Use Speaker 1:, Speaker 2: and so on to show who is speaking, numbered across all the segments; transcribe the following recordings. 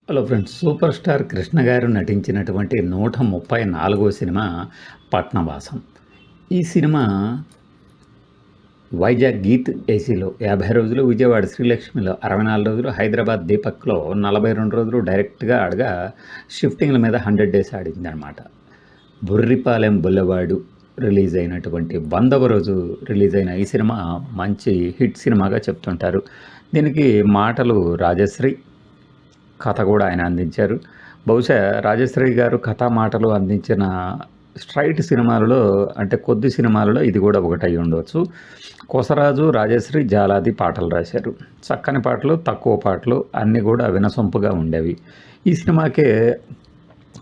Speaker 1: Hello friends, super star Krishna గారు నటించినటువంటి 134వ cinema 'పట్నవాసం'. ఈ సినిమా వైజాగ్ గీత్ ఏసీలో 50 రోజులు, విజయవాడ శ్రీలక్ష్మిలో 64 రోజులు, హైదరాబాద్ దీపక్లో 42 రోజులు డైరెక్ట్గా ఆడగా షిఫ్టింగ్ల మీద 100 డేస్ ఆడిందనమాట. బుర్రిపాలెం బుల్లవాడు రిలీజ్ అయినటువంటి 100వ రోజు రిలీజ్ అయిన ఈ సినిమా మంచి హిట్ సినిమాగా చెప్తుంటారు. దీనికి మాటలు రాజశ్రీ, కథ కూడా ఆయన అందించారు. బహుశా రాజశ్రీ గారు కథా మాటలు అందించిన స్ట్రైట్ సినిమాలలో, అంటే కొద్ది సినిమాలలో ఇది కూడా ఒకటై ఉండవచ్చు. కొసరాజు, రాజశ్రీ, జాలాది పాటలు రాశారు. చక్కని పాటలు, తక్కువ పాటలు అన్నీ కూడా వినసొంపుగా ఉండేవి. ఈ సినిమాకే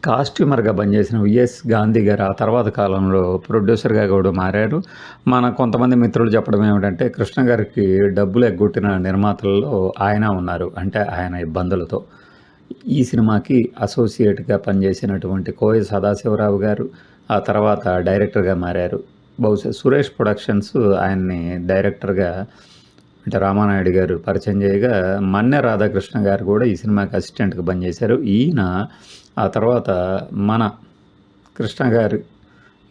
Speaker 1: కాస్ట్యూమర్గా పనిచేసిన విఎస్ గాంధీ గారు ఆ తర్వాత కాలంలో ప్రొడ్యూసర్గా కూడా మారారు. మన కొంతమంది మిత్రులు చెప్పడం ఏమిటంటే, కృష్ణ గారికి డబ్బులు ఎగ్గొట్టిన నిర్మాతల్లో ఆయన ఉన్నారు, అంటే ఆయన ఇబ్బందులతో. ఈ సినిమాకి అసోసియేట్గా పనిచేసినటువంటి కోయ సదాశివరావు గారు ఆ తర్వాత డైరెక్టర్గా మారారు. బహుశా సురేష్ ప్రొడక్షన్స్ ఆయన్ని డైరెక్టర్గా, అంటే రామానాయుడు గారు పరిచయం చేయగా, మన్నె రాధాకృష్ణ గారు కూడా ఈ సినిమాకి అసిస్టెంట్గా పనిచేశారు. ఈయన ఆ తర్వాత మన కృష్ణ గారు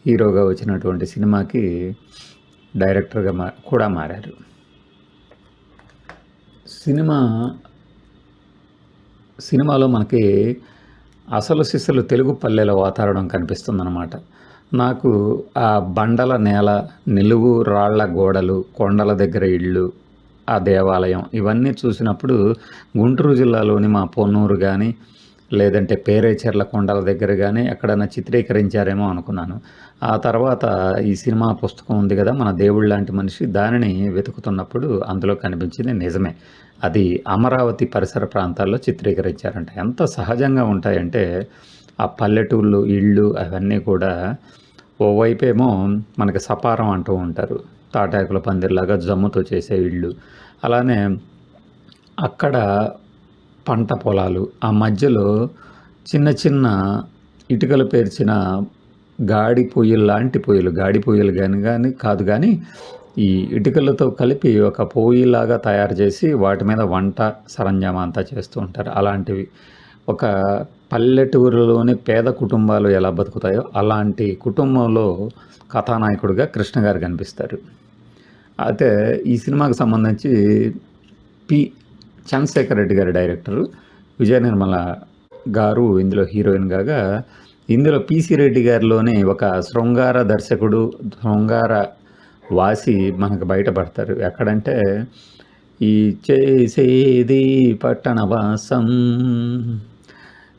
Speaker 1: హీరోగా వచ్చినటువంటి సినిమాకి డైరెక్టర్గా కూడా మారారు. సినిమాలో మనకి అసలు సిసలు తెలుగు పల్లెల వాతావరణం కనిపిస్తుందన్నమాట. నాకు ఆ బండల నేల, నిలువు రాళ్ల గోడలు, కొండల దగ్గర ఇళ్ళు, ఆ దేవాలయం ఇవన్నీ చూసినప్పుడు గుంటూరు జిల్లాలోని మా పొన్నూరు కానీ, లేదంటే పేరేచెర్ల కొండల దగ్గర కానీ ఎక్కడైనా చిత్రీకరించారేమో అనుకున్నాను. ఆ తర్వాత ఈ సినిమా పుస్తకం ఉంది కదా, మన దేవుడు లాంటి మనిషి, దానిని వెతుకుతున్నప్పుడు అందులో కనిపించింది నిజమే. అది అమరావతి పరిసర ప్రాంతాల్లో చిత్రీకరించారంట. ఎంత సహజంగా ఉంటాయంటే ఆ పల్లెటూళ్ళు, ఇళ్ళు అవన్నీ కూడా. ఓవైపేమో మనకి సపారం అంటూ ఉంటారు, తాటాకుల పందిర్లాగా జమ్ముతో చేసే ఇళ్ళు. అలానే అక్కడ పంట పొలాలు, ఆ మధ్యలో చిన్న చిన్న ఇటుకలు పేర్చిన గాడి పొయ్యిలు లాంటి పొయ్యిలు, గాడి పొయ్యిలు కాదు కానీ ఈ ఇటుకలతో కలిపి ఒక పొయ్యిలాగా తయారు చేసి వాటి మీద వంట సరంజామా అంతా చేస్తూ ఉంటారు. అలాంటివి ఒక పల్లెటూరులోని పేద కుటుంబాలు ఎలా బతుకుతాయో అలాంటి కుటుంబంలో కథానాయకుడిగా కృష్ణ గారు కనిపిస్తారు. అయితే ఈ సినిమాకి సంబంధించి పి చంద్రశేఖర్ రెడ్డి గారు డైరెక్టరు, విజయ నిర్మల గారు ఇందులో హీరోయిన్ కాగా, ఇందులో పిసి రెడ్డి గారిలోనే ఒక శృంగార దర్శకుడు, శృంగార వాసి మనకు బయటపడతారు. ఎక్కడంటే ఈ చేసేది పట్టణవాసం,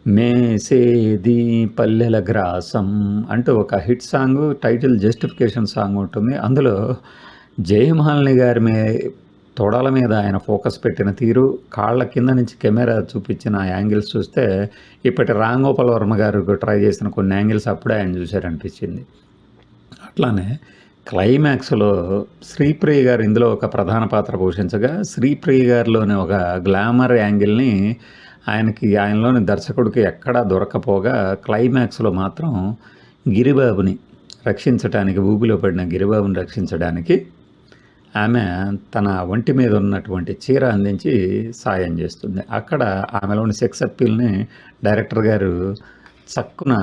Speaker 1: మేసేది పల్లెల గ్రాసం అంటూ ఒక hit song, title justification song ఉంటుంది. అందులో జయమాలిని గారి తొడల మీద ఆయన ఫోకస్ పెట్టిన తీరు, కాళ్ళ కింద నుంచి కెమెరా చూపించిన యాంగిల్స్ చూస్తే ఇప్పటి రామ్ గోపాల్ వర్మ గారు ట్రై చేసిన కొన్ని యాంగిల్స్ అప్పుడే ఆయన చూశారనిపించింది. అట్లానే క్లైమాక్స్లో శ్రీప్రియ గారు ఇందులో ఒక ప్రధాన పాత్ర పోషించగా, శ్రీప్రియ గారిలోని ఒక గ్లామర్ యాంగిల్ని ఆయనలోని దర్శకుడికి ఎక్కడా దొరకపోగా, క్లైమాక్స్లో మాత్రం గిరిబాబుని రక్షించడానికి, ఊబిలో పడిన గిరిబాబుని రక్షించడానికి ఆమె తన ఒంటి మీద ఉన్నటువంటి చీర అందించి సాయం చేస్తుంది. అక్కడ ఆమెలోని సెక్స్ అప్పీల్ని డైరెక్టర్ గారు చక్కున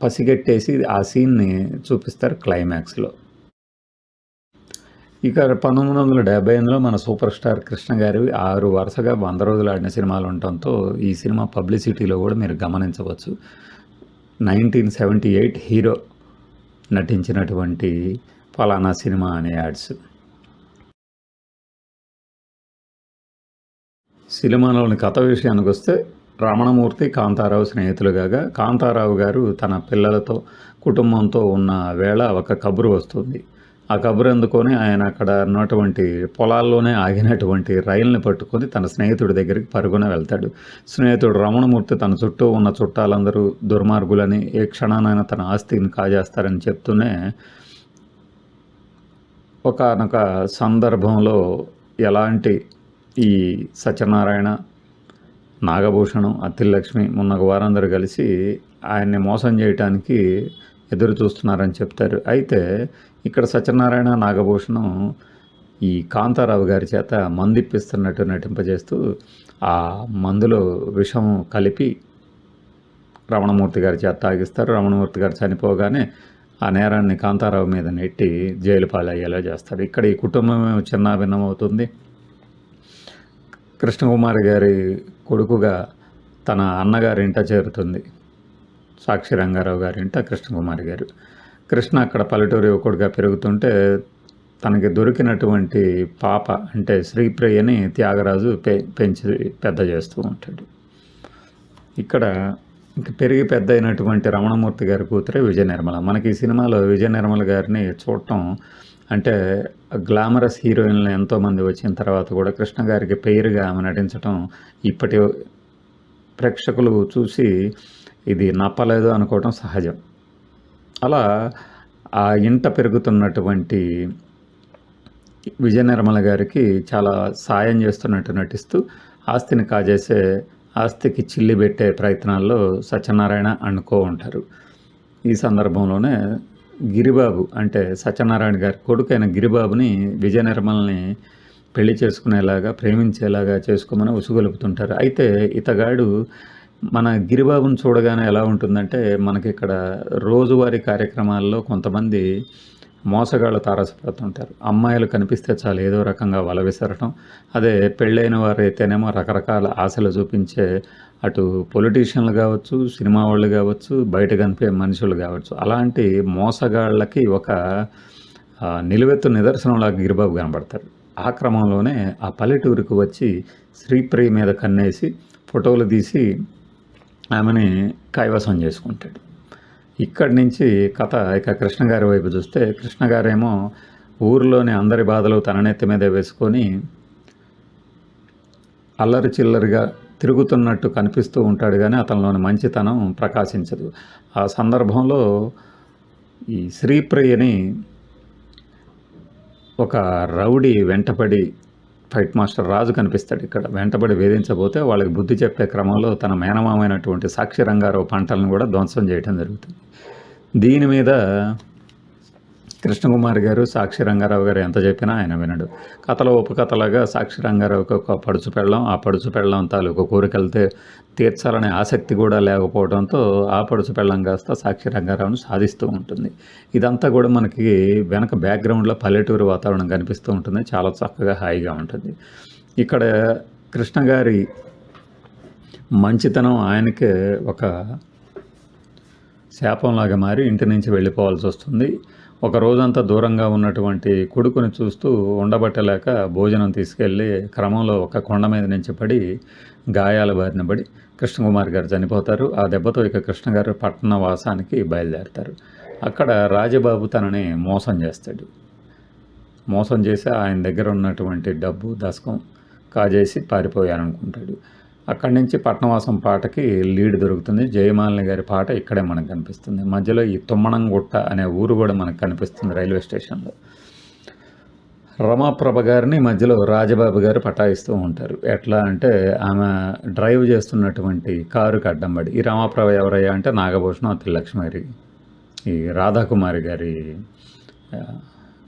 Speaker 1: పసిగట్టేసి ఆ సీన్ని చూపిస్తారు క్లైమాక్స్లో. ఇక 1978లో మన సూపర్ స్టార్ కృష్ణ గారివి 6 వరుసగా 100 రోజులు ఆడిన సినిమాలు ఉండటంతో ఈ సినిమా పబ్లిసిటీలో కూడా మీరు గమనించవచ్చు. 1978 హీరో నటించినటువంటి ఫలానా సినిమా అనే యాడ్స్. సినిమాలోని కథ విషయానికి వస్తే, రమణమూర్తి, కాంతారావు స్నేహితులు కాగా, కాంతారావు గారు తన పిల్లలతో, కుటుంబంతో ఉన్న వేళ ఒక కబురు వస్తుంది. ఆ కబురు అందుకొని ఆయన అక్కడ ఉన్నటువంటి పొలాల్లోనే ఆగినటువంటి రైలుని పట్టుకొని తన స్నేహితుడి దగ్గరికి పరుగున వెళ్తాడు. స్నేహితుడు రమణమూర్తి తన చుట్టూ ఉన్న చుట్టాలందరూ దుర్మార్గులని, ఏ క్షణానైనా తన ఆస్తిని కాజేస్తారని చెప్తూనే, ఒకానొక సందర్భంలో ఎలాంటి ఈ సత్యనారాయణ, నాగభూషణం, అత్తిలక్ష్మి మున్నగు వారందరూ కలిసి ఆయన్ని మోసం చేయటానికి ఎదురు చూస్తున్నారని చెప్తారు. అయితే ఇక్కడ సత్యనారాయణ, నాగభూషణం ఈ కాంతారావు గారి చేత మందు ఇప్పిస్తున్నట్టు నటింపజేస్తూ ఆ మందులో విషం కలిపి రమణమూర్తి గారి చేత తాగిస్తారు. రమణమూర్తి గారు చనిపోగానే ఆ నేరాన్ని కాంతారావు మీద నెట్టి జైలు పాలయ్యేలా చేస్తారు. ఇక్కడ ఈ కుటుంబమే చిన్నాభిన్నమవుతుంది. కృష్ణకుమారి గారి కొడుకుగా తన అన్నగారి ఇంట చేరుతుంది. సాక్షి రంగారావు గారి ఇంట కృష్ణకుమారి గారు. కృష్ణ అక్కడ పల్లెటూరు యువకుడిగా పెరుగుతుంటే తనకి దొరికినటువంటి పాప అంటే శ్రీప్రియని త్యాగరాజు పెంచి పెద్ద చేస్తూ ఉంటాడు. ఇక్కడ ఇంక పెరిగి పెద్ద అయినటువంటి రమణమూర్తి గారి కూతురే విజయ నిర్మల. మనకి ఈ సినిమాలో విజయ నిర్మల గారిని చూడటం అంటే గ్లామరస్ హీరోయిన్లు ఎంతోమంది వచ్చిన తర్వాత కూడా కృష్ణ గారికి పేరుగా ఆమె నటించడం ఇప్పటి ప్రేక్షకులు చూసి ఇది నప్పలేదు అనుకోవటం సహజం. అలా ఆ ఇంట పెరుగుతున్నటువంటి విజయ నిర్మల గారికి చాలా సాయం చేస్తున్నట్టు నటిస్తూ ఆస్తిని కాజేసే ఆస్తికి చిల్లి పెట్టే ప్రయత్నాల్లో సత్యనారాయణ అనుకో ఉంటారు. ఈ సందర్భంలోనే గిరిబాబు అంటే సత్యనారాయణ గారి కొడుకైన గిరిబాబుని విజయ నిర్మల్ని పెళ్లి చేసుకునేలాగా ప్రేమించేలాగా చేసుకోమని ఉసుగొలుపుతుంటారు. అయితే ఇతగాడు మన గిరిబాబుని చూడగానే ఎలా ఉంటుందంటే మనకి ఇక్కడ రోజువారీ కార్యక్రమాల్లో కొంతమంది మోసగాళ్ళు తారసపడుతుంటారు. అమ్మాయిలు కనిపిస్తే చాలు ఏదో రకంగా వల విసరటం. అదే పెళ్ళైన వారైతేనేమో రకరకాల ఆశలు చూపించే అటు పొలిటీషియన్లు కావచ్చు, సినిమా వాళ్ళు కావచ్చు, బయట కనిపే మనుషులు కావచ్చు, అలాంటి మోసగాళ్ళకి ఒక నిలువెత్తు నిదర్శనంలా గిరిబాబు కనబడతారు. ఆ క్రమంలోనే ఆ పల్లెటూరుకు వచ్చి శ్రీప్రియ మీద కన్నేసి ఫోటోలు తీసి ఆమెని కైవసం చేసుకుంటాడు. ఇక్కడి నుంచి కథ ఇక కృష్ణ గారి వైపు చూస్తే కృష్ణ గారేమో ఊరిలోని అందరి బాధలు తన నెత్తి మీద వేసుకొని అల్లరి చిల్లరిగా తిరుగుతున్నట్టు కనిపిస్తూ ఉంటాడు, కానీ అతనిలోని మంచితనం ప్రకాశించదు. ఆ సందర్భంలో ఈ శ్రీప్రియని ఒక రౌడీ వెంటపడి ఫైట్ మాస్టర్ రాజు కనిపిస్తాడు. ఇక్కడ వెంటబడి వేధించబోతే వాళ్ళకి బుద్ధి చెప్పే క్రమంలో తన మేనమామైనటువంటి సాక్షి రంగారావు పంటలను కూడా ధ్వంసం చేయడం జరుగుతుంది. దీని మీద కృష్ణకుమారి గారు సాక్షి రంగారావు గారు ఎంత చెప్పినా ఆయన వినడు. కథలో ఉపకథలాగా సాక్షి రంగారావుకి ఒక పడుచు పెళ్ళం, ఆ పడుచు పెళ్ళం తాలూకు కోరికలతో తీర్చాలనే ఆసక్తి కూడా లేకపోవడంతో ఆ పడుచు పెళ్ళం కాస్త సాక్షి రంగారావును సాధిస్తూ ఉంటుంది. ఇదంతా కూడా మనకి వెనక బ్యాక్గ్రౌండ్లో పల్లెటూరు వాతావరణం కనిపిస్తూ ఉంటుంది. చాలా చక్కగా హాయిగా ఉంటుంది. ఇక్కడ కృష్ణ గారి మంచితనం ఆయనకే ఒక శాపంలాగా మారి ఇంటి నుంచి వెళ్ళిపోవాల్సి వస్తుంది. ఒక రోజంతా దూరంగా ఉన్నటువంటి కొడుకుని చూస్తూ ఉండబట్టలేక భోజనం తీసుకెళ్ళి క్రమంలో ఒక కొండ మీద నుంచి పడి గాయాల బారిన పడి కృష్ణకుమారి గారు చనిపోతారు. ఆ దెబ్బతో ఇక కృష్ణ గారు పట్టణ వాసానికి బయలుదేరుతారు. అక్కడ రాజబాబు తనని మోసం చేస్తాడు. మోసం చేసి ఆయన దగ్గర ఉన్నటువంటి డబ్బు దశకం కాజేసి పారిపోయారనుకుంటాడు. అక్కడి నుంచి పట్నవాసం పాటకి లీడ్ దొరుకుతుంది. జయమాలిని గారి పాట ఇక్కడే మనకు కనిపిస్తుంది. మధ్యలో ఈ తుమ్మణంగుట్ట అనే ఊరు కూడా మనకు కనిపిస్తుంది రైల్వే స్టేషన్లో. రమాప్రభ గారిని మధ్యలో రాజబాబు గారు పటాయిస్తూ ఉంటారు. ఎట్లా అంటే ఆమె డ్రైవ్ చేస్తున్నటువంటి కారుకి అడ్డం పడి. ఈ రమాప్రభ ఎవరయ్యా అంటే నాగభూషణం అతిలక్ష్మి గారి ఈ రాధాకుమారి గారి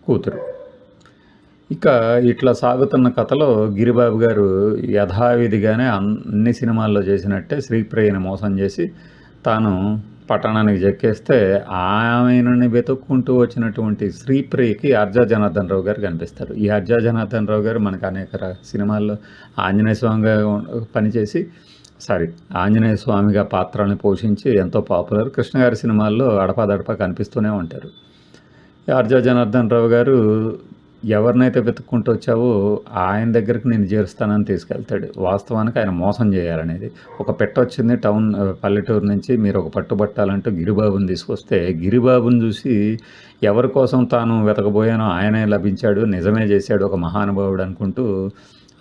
Speaker 1: కూతురు. ఇక ఇట్లా సాగుతున్న కథలో గిరిబాబు గారు యథావిధిగానే అన్ని సినిమాల్లో చేసినట్టే శ్రీప్రియని మోసం చేసి తాను పట్టణానికి చెక్కేస్తే ఆమెను వెతుక్కుంటూ వచ్చినటువంటి శ్రీప్రియకి ఆర్జా జనార్దన్ రావు గారు కనిపిస్తారు. ఈ ఆర్జా జనార్దన్ రావు గారు మనకు అనేక సినిమాల్లో ఆంజనేయ స్వామిగా పనిచేసి ఆంజనేయ స్వామిగా పాత్రని పోషించి ఎంతో పాపులర్. కృష్ణ గారి సినిమాల్లో అడపాదడపా కనిపిస్తూనే ఉంటారు. ఆర్జా జనార్దన్ రావు గారు ఎవరినైతే వెతుక్కుంటూ వచ్చావో ఆయన దగ్గరికి నేను చేరుస్తానని తీసుకెళ్తాడు. వాస్తవానికి ఆయన మోసం చేయాలనేది. ఒక పెట్ట వచ్చింది పల్లెటూరు నుంచి, మీరు ఒక పట్టుబట్టాలంటూ గిరిబాబుని తీసుకొస్తే గిరిబాబుని చూసి ఎవరి కోసం తాను వెతకబోయానో ఆయనే లభించాడు, నిజమే చేశాడు ఒక మహానుభావుడు అనుకుంటూ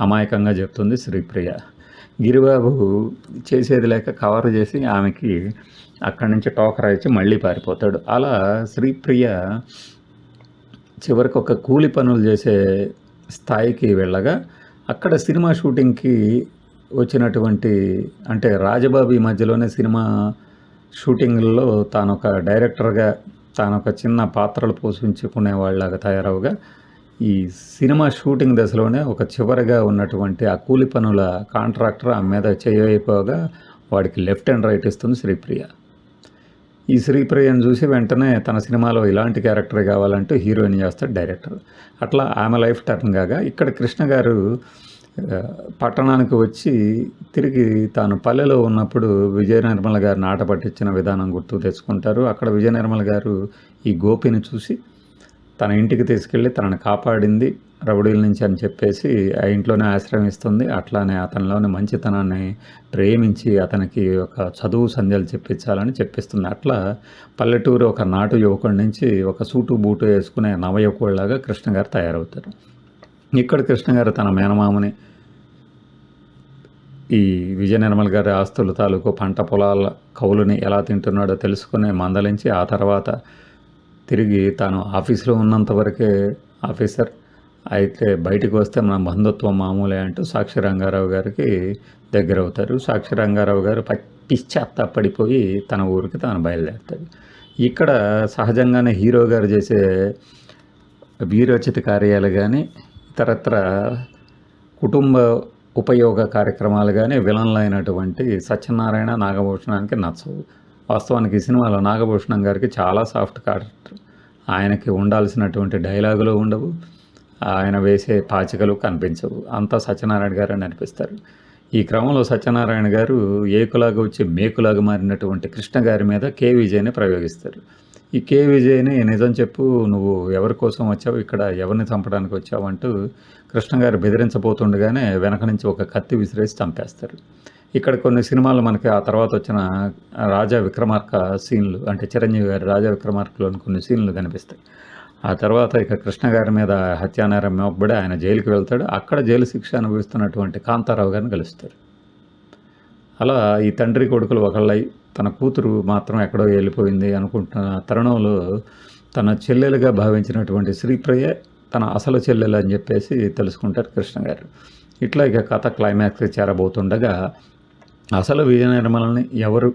Speaker 1: అమాయకంగా చెప్తుంది శ్రీప్రియ. గిరిబాబు చేసేది లేక కవర్ చేసి ఆమెకి అక్కడి నుంచి టోకరా ఇచ్చి మళ్ళీ పారిపోతాడు. అలా శ్రీప్రియ చివరికి ఒక కూలి పనులు చేసే స్థాయికి వెళ్ళగా అక్కడ సినిమా షూటింగ్కి వచ్చినటువంటి అంటే రాజబాబు ఈ మధ్యలోనే సినిమా షూటింగ్లలో తాను ఒక డైరెక్టర్గా తాను ఒక చిన్న పాత్రలు పోషించుకునే వాళ్ళలాగా తయారవగా ఈ సినిమా షూటింగ్ దశలోనే ఒక చివరగా ఉన్నటువంటి ఆ కూలి పనుల కాంట్రాక్టర్ ఆమె మీద చేయైపోగా వాడికి లెఫ్ట్ అండ్ రైట్ ఇస్తుంది శ్రీప్రియ. ఈ శ్రీప్రియను చూసి వెంటనే తన సినిమాలో ఇలాంటి క్యారెక్టర్ కావాలంటూ హీరోయిన్ చేస్తాడు డైరెక్టర్. అట్లా ఆమె లైఫ్ టర్న్ కాగా ఇక్కడ కృష్ణ గారు పట్టణానికి వచ్చి తిరిగి తాను పల్లెలో ఉన్నప్పుడు విజయ నిర్మల గారిని ఆట పట్టించిన విధానం గుర్తు తెచ్చుకుంటారు. అక్కడ విజయ నిర్మల గారు ఈ గోపిని చూసి తన ఇంటికి తీసుకెళ్ళి తనని కాపాడింది రౌడీల నుంచి అని చెప్పేసి ఆ ఇంట్లోనే ఆశ్రయం ఇస్తుంది. అట్లానే అతనిలోని మంచితనాన్ని ప్రేమించి అతనికి ఒక చదువు సంధ్యలు చెప్పించాలని చెప్పిస్తుంది. అట్లా పల్లెటూరు ఒక నాటు యువకుడి నుంచి ఒక సూటు బూటు వేసుకునే నవయువకుడిలాగా కృష్ణ గారు తయారవుతారు. ఇక్కడ కృష్ణ గారు తన మేనమామని ఈ విజయ నిర్మల్ గారి ఆస్తుల తాలూకు పంట పొలాల కౌలుని ఎలా తింటున్నాడో తెలుసుకుని మందలించి ఆ తర్వాత తిరిగి తాను ఆఫీస్లో ఉన్నంత వరకే ఆఫీసర్ అయితే బయటికి వస్తే మన బంధుత్వం మామూలే అంటూ సాక్షి రంగారావు గారికి దగ్గర అవుతారు. సాక్షి రంగారావు గారు పిచ్చాత్తాపడిపోయి తన ఊరికి తాను బయలుదేరుతాడు. ఇక్కడ సహజంగానే హీరో గారు చేసే వీరోచిత కార్యాలు కానీ ఇతరత్ర కుటుంబ ఉపయోగ కార్యక్రమాలు కానీ విలన్లు అయినటువంటి సత్యనారాయణ నాగభూషణానికి నచ్చవు. వాస్తవానికి ఈ సినిమాలో నాగభూషణం గారికి చాలా సాఫ్ట్ క్యారెక్టర్. ఆయనకి ఉండాల్సినటువంటి డైలాగులు ఉండవు, ఆయన వేసే పాచికలు కనిపించవు. అంతా సత్యనారాయణ గారు అని అనిపిస్తారు. ఈ క్రమంలో సత్యనారాయణ గారు ఏకులాగా వచ్చి మేకులాగా మారినటువంటి కృష్ణ గారి మీద కే విజయ్ని ప్రయోగిస్తారు. ఈ కే విజయ్ని నిజం చెప్పు, నువ్వు ఎవరి కోసం వచ్చావు, ఇక్కడ ఎవరిని చంపడానికి వచ్చావు అంటూ కృష్ణ గారు బెదిరించబోతుండగానే వెనక నుంచి ఒక కత్తి విసిరేసి చంపేస్తారు. ఇక్కడ కొన్ని సినిమాలు మనకి ఆ తర్వాత వచ్చిన రాజా విక్రమార్క సీన్లు అంటే చిరంజీవి గారి రాజా విక్రమార్కలోని కొన్ని సీన్లు కనిపిస్తాయి. ఆ తర్వాత ఇక కృష్ణ గారి మీద హత్యానేరం మోపబడి ఆయన జైలుకి వెళ్తాడు. అక్కడ జైలు శిక్ష అనుభవిస్తున్నటువంటి కాంతారావు గారిని కలుస్తారు. అలా ఈ తండ్రి కొడుకులు ఒకళ్ళై తన కూతురు మాత్రం ఎక్కడో వెళ్ళిపోయింది అనుకుంటున్న తరుణంలో తన చెల్లెలుగా భావించినటువంటి శ్రీప్రియ తన అసలు చెల్లెలు అని చెప్పేసి తెలుసుకుంటారు కృష్ణ గారు. ఇట్లా ఇక కథ క్లైమాక్స్కి చేరబోతుండగా అసలు విజయ నిర్మలని ఎవరు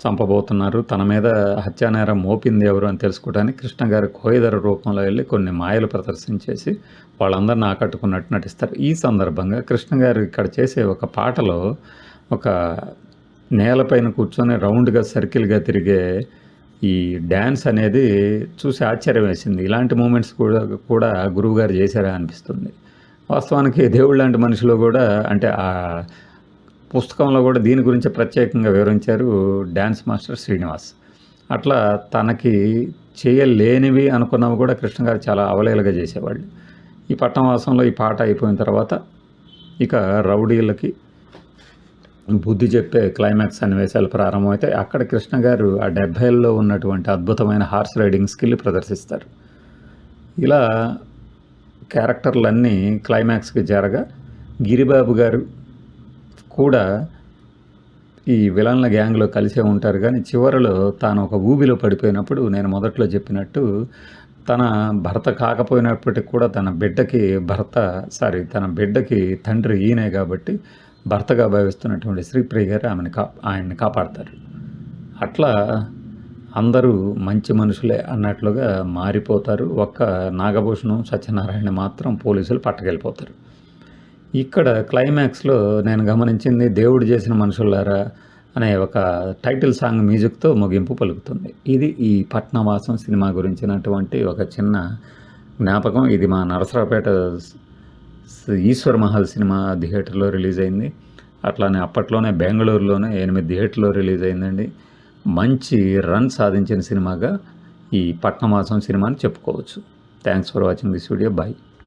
Speaker 1: చంపబోతున్నారు, తన మీద హత్యానేరం మోపింది ఎవరు అని తెలుసుకోవడానికి కృష్ణ గారు కోయిదర రూపంలో వెళ్ళి కొన్ని మాయలు ప్రదర్శించేసి వాళ్ళందరిని ఆకట్టుకున్నట్టు నటిస్తారు. ఈ సందర్భంగా కృష్ణ గారు ఇక్కడ చేసే ఒక పాటలో ఒక నేలపైన కూర్చొని రౌండ్గా సర్కిల్గా తిరిగే ఈ డ్యాన్స్ అనేది చూసి ఆశ్చర్యం వేసింది. ఇలాంటి మూమెంట్స్ కూడా గురువుగారు చేశారా అనిపిస్తుంది. వాస్తవానికి దేవుడు లాంటి మనిషిలో కూడా అంటే ఆ పుస్తకంలో కూడా దీని గురించి ప్రత్యేకంగా వివరించారు డ్యాన్స్ మాస్టర్ శ్రీనివాస్. అట్లా తనకి చేయలేనివి అనుకున్నవి కూడా కృష్ణ గారు చాలా అవలేలుగా చేసేవాళ్ళు. ఈ పట్టణవాసంలో ఈ పాట అయిపోయిన తర్వాత ఇక రౌడీలకి బుద్ధి చెప్పే క్లైమాక్స్ సన్నివేశాలు ప్రారంభమవుతాయి. అక్కడ కృష్ణ గారు ఆ 70ల్లో ఉన్నటువంటి అద్భుతమైన హార్స్ రైడింగ్ స్కిల్ ప్రదర్శిస్తారు. ఇలా క్యారెక్టర్లన్నీ క్లైమాక్స్కి జరగా గిరిబాబు గారు కూడా ఈ విలన్ల గ్యాంగ్లో కలిసే ఉంటారు. కానీ చివరిలో తాను ఒక ఊబిలో పడిపోయినప్పుడు నేను మొదట్లో చెప్పినట్టు తన భర్త కాకపోయినప్పటికీ కూడా తన బిడ్డకి తండ్రి ఈయనే కాబట్టి భర్తగా భావిస్తున్నటువంటి శ్రీప్రియ గారు ఆయన్ని కాపాడతారు. అట్లా అందరూ మంచి మనుషులే అన్నట్లుగా మారిపోతారు. ఒక్క నాగభూషణం సత్యనారాయణ మాత్రం పోలీసులు పట్టుకెళ్ళిపోతారు. ఇక్కడ క్లైమాక్స్లో నేను గమనించింది దేవుడు చేసిన మనుషులారా అనే ఒక టైటిల్ సాంగ్ మ్యూజిక్తో ముగింపు పలుకుతుంది. ఇది ఈ పట్నవాసం సినిమా గురించినటువంటి ఒక చిన్న జ్ఞాపకం. ఇది మా నరసరావుపేట ఈశ్వర్ మహల్ సినిమా థియేటర్లో రిలీజ్ అయింది. అట్లానే అప్పట్లోనే బెంగళూరులోనే 8 థియేటర్లో రిలీజ్ అయిందండి. మంచి రన్ సాధించిన సినిమాగా ఈ పట్నవాసం సినిమాని చెప్పుకోవచ్చు. Thanks for watching this video. Bye.